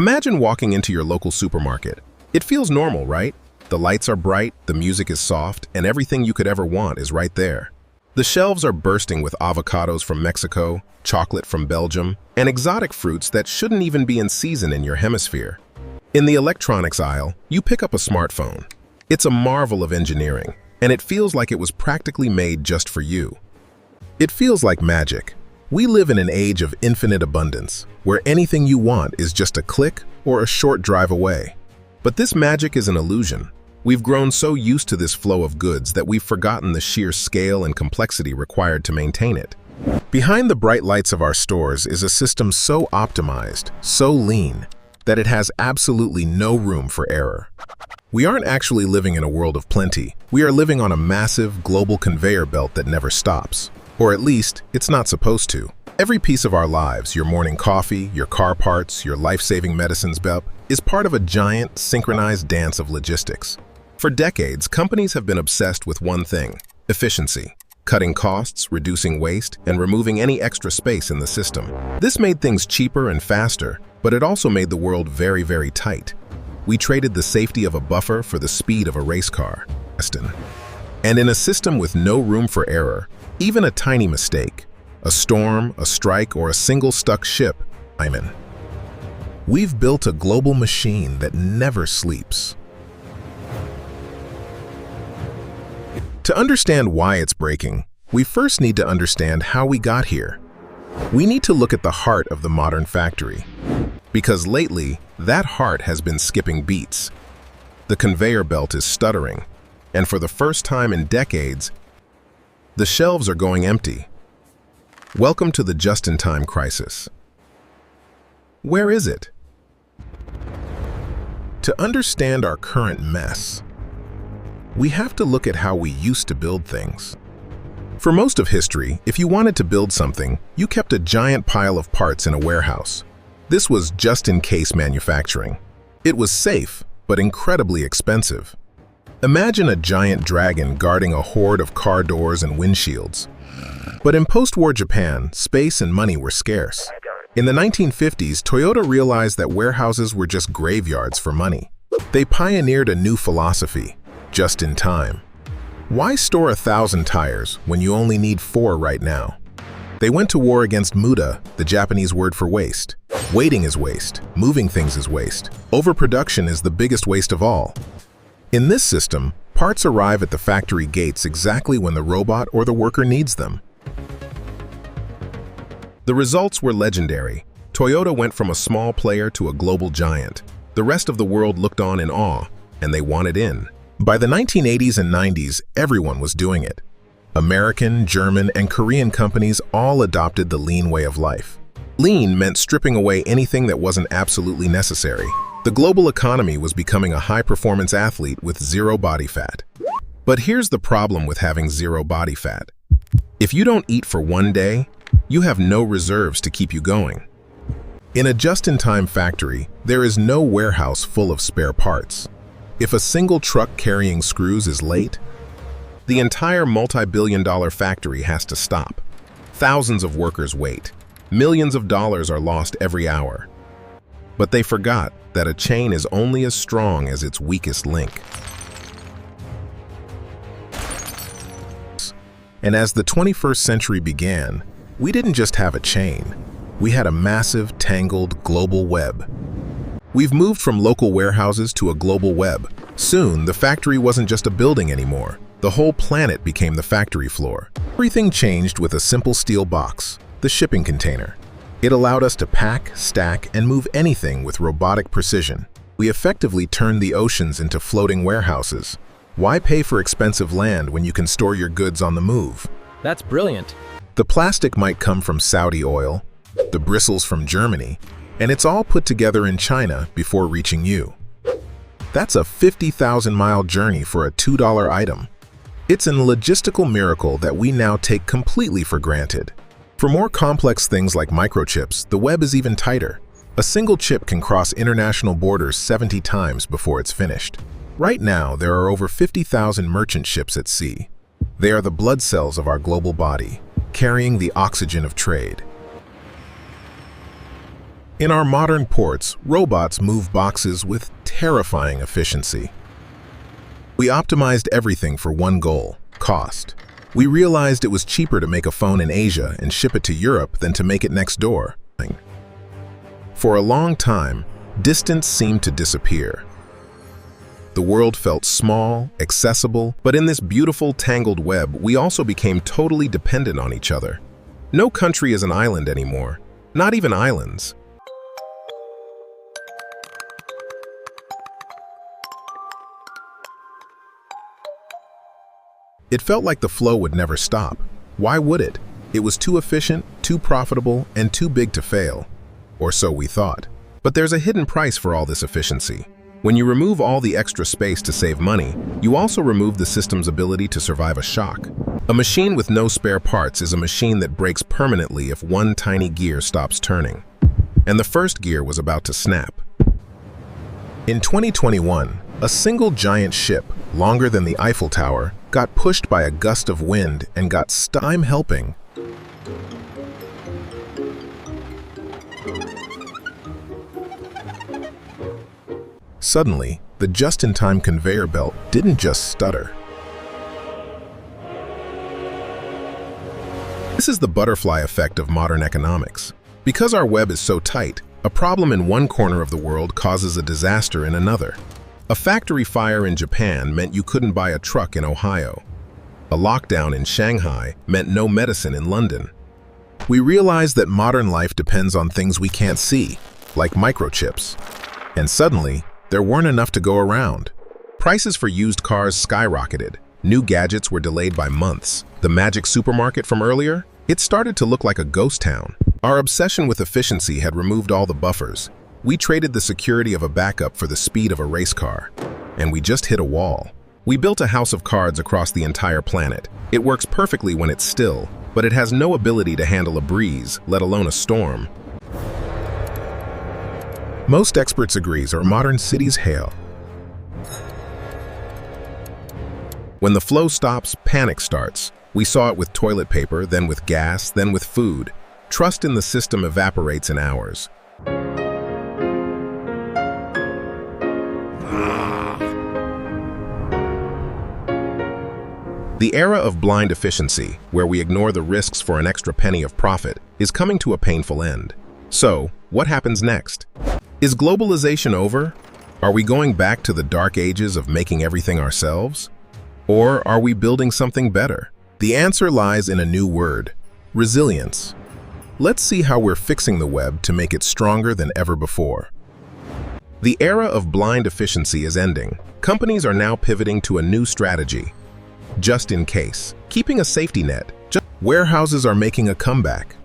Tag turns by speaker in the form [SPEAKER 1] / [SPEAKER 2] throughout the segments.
[SPEAKER 1] Imagine walking into your local supermarket. It feels normal, right? The lights are bright, the music is soft, and everything you could ever want is right there. The shelves are bursting with avocados from Mexico, chocolate from Belgium, and exotic fruits that shouldn't even be in season in your hemisphere. In the electronics aisle, you pick up a smartphone. It's a marvel of engineering, and it feels like it was practically made just for you. It feels like magic. We live in an age of infinite abundance, where anything you want is just a click or a short drive away. But this magic is an illusion. We've grown so used to this flow of goods that we've forgotten the sheer scale and complexity required to maintain it. Behind the bright lights of our stores is a system so optimized, so lean, that it has absolutely no room for error. We aren't actually living in a world of plenty. We are living on a massive global conveyor belt that never stops. Or at least, it's not supposed to. Every piece of our lives, your morning coffee, your car parts, your life-saving medicines belt, is part of a giant, synchronized dance of logistics. For decades, companies have been obsessed with one thing: efficiency. Cutting costs, reducing waste, and removing any extra space in the system. This made things cheaper and faster, but it also made the world very, very tight. We traded the safety of a buffer for the speed of a race car. And in a system with no room for error, even a tiny mistake, a storm, a strike, or a single stuck ship, we've built a global machine that never sleeps. To understand why it's breaking, we first need to understand how we got here. We need to look at the heart of the modern factory. Because lately, that heart has been skipping beats. The conveyor belt is stuttering, and for the first time in decades, the shelves are going empty. Welcome to the just-in-time crisis. Where is it? To understand our current mess, we have to look at how we used to build things. For most of history, if you wanted to build something, you kept a giant pile of parts in a warehouse. This was just-in-case manufacturing. It was safe, but incredibly expensive. Imagine a giant dragon guarding a horde of car doors and windshields. But in post-war Japan, space and money were scarce. In the 1950s, Toyota realized that warehouses were just graveyards for money. They pioneered a new philosophy: just in time. Why store 1,000 tires when you only need 4 right now? They went to war against muda, the Japanese word for waste. Waiting is waste. Moving things is waste. Overproduction is the biggest waste of all. In this system, parts arrive at the factory gates exactly when the robot or the worker needs them. The results were legendary. Toyota went from a small player to a global giant. The rest of the world looked on in awe, and they wanted in. By the 1980s and 90s, everyone was doing it. American, German, and Korean companies all adopted the lean way of life. Lean meant stripping away anything that wasn't absolutely necessary. The global economy was becoming a high-performance athlete with zero body fat. But here's the problem with having zero body fat. If you don't eat for one day, you have no reserves to keep you going. In a just-in-time factory, there is no warehouse full of spare parts. If a single truck carrying screws is late, the entire multi-billion-dollar factory has to stop. Thousands of workers wait. Millions of dollars are lost every hour. But they forgot that a chain is only as strong as its weakest link. And as the 21st century began, we didn't just have a chain. We had a massive, tangled, global web. We've moved from local warehouses to a global web. Soon, the factory wasn't just a building anymore. The whole planet became the factory floor. Everything changed with a simple steel box, the shipping container. It allowed us to pack, stack, and move anything with robotic precision. We effectively turned the oceans into floating warehouses. Why pay for expensive land when you can store your goods on the move?
[SPEAKER 2] That's brilliant.
[SPEAKER 1] The plastic might come from Saudi oil, the bristles from Germany, and it's all put together in China before reaching you. That's a 50,000-mile journey for a $2 item. It's a logistical miracle that we now take completely for granted. For more complex things like microchips, the web is even tighter. A single chip can cross international borders 70 times before it's finished. Right now, there are over 50,000 merchant ships at sea. They are the blood cells of our global body, carrying the oxygen of trade. In our modern ports, robots move boxes with terrifying efficiency. We optimized everything for one goal: cost. We realized it was cheaper to make a phone in Asia and ship it to Europe than to make it next door. For a long time, distance seemed to disappear. The world felt small, accessible, but in this beautiful, tangled web, we also became totally dependent on each other. No country is an island anymore, not even islands. It felt like the flow would never stop. Why would it? It was too efficient, too profitable, and too big to fail. Or so we thought. But there's a hidden price for all this efficiency. When you remove all the extra space to save money, you also remove the system's ability to survive a shock. A machine with no spare parts is a machine that breaks permanently if one tiny gear stops turning. And the first gear was about to snap. In 2021, a single giant ship, longer than the Eiffel Tower, got pushed by a gust of wind and got stuck. I'm helping. Suddenly, the just-in-time conveyor belt didn't just stutter. This is the butterfly effect of modern economics. Because our web is so tight, a problem in one corner of the world causes a disaster in another. A factory fire in Japan meant you couldn't buy a truck in Ohio. A lockdown in Shanghai meant no medicine in London. We realized that modern life depends on things we can't see, like microchips. And suddenly, there weren't enough to go around. Prices for used cars skyrocketed. New gadgets were delayed by months. The magic supermarket from earlier? It started to look like a ghost town. Our obsession with efficiency had removed all the buffers. We traded the security of a backup for the speed of a race car. And we just hit a wall. We built a house of cards across the entire planet. It works perfectly when it's still, but it has no ability to handle a breeze, let alone a storm. Most experts agree our modern cities hail. When the flow stops, panic starts. We saw it with toilet paper, then with gas, then with food. Trust in the system evaporates in hours. The era of blind efficiency, where we ignore the risks for an extra penny of profit, is coming to a painful end. So, what happens next? Is globalization over? Are we going back to the dark ages of making everything ourselves? Or are we building something better? The answer lies in a new word: resilience. Let's see how we're fixing the web to make it stronger than ever before. The era of blind efficiency is ending. Companies are now pivoting to a new strategy: just in case, keeping a safety net. Warehouses are making a comeback.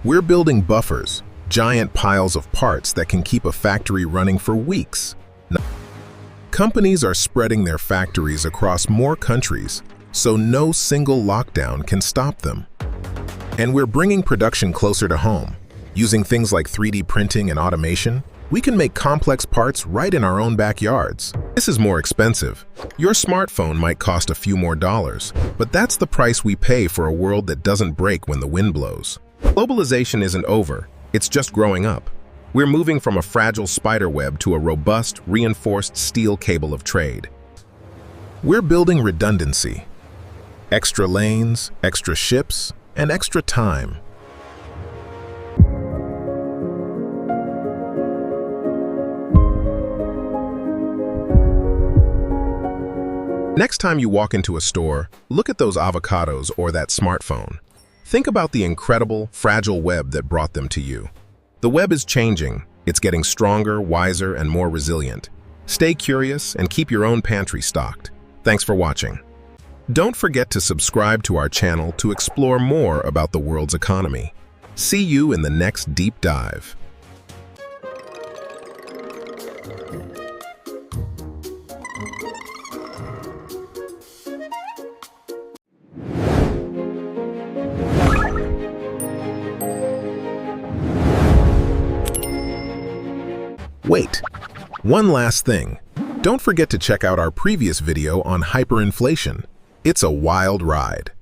[SPEAKER 1] We're building buffers, giant piles of parts that can keep a factory running for weeks. Companies are spreading their factories across more countries, so no single lockdown can stop them. And we're bringing production closer to home. Using things like 3D printing and automation, we can make complex parts right in our own backyards. This is more expensive. Your smartphone might cost a few more dollars, but that's the price we pay for a world that doesn't break when the wind blows. Globalization isn't over. It's just growing up. We're moving from a fragile spider web to a robust, reinforced steel cable of trade. We're building redundancy. Extra lanes, extra ships, and extra time. Next time you walk into a store, look at those avocados or that smartphone. Think about the incredible, fragile web that brought them to you. The web is changing. It's getting stronger, wiser, and more resilient. Stay curious and keep your own pantry stocked. Thanks for watching. Don't forget to subscribe to our channel to explore more about the world's economy. See you in the next deep dive. Wait, one last thing. Don't forget to check out our previous video on hyperinflation. It's a wild ride.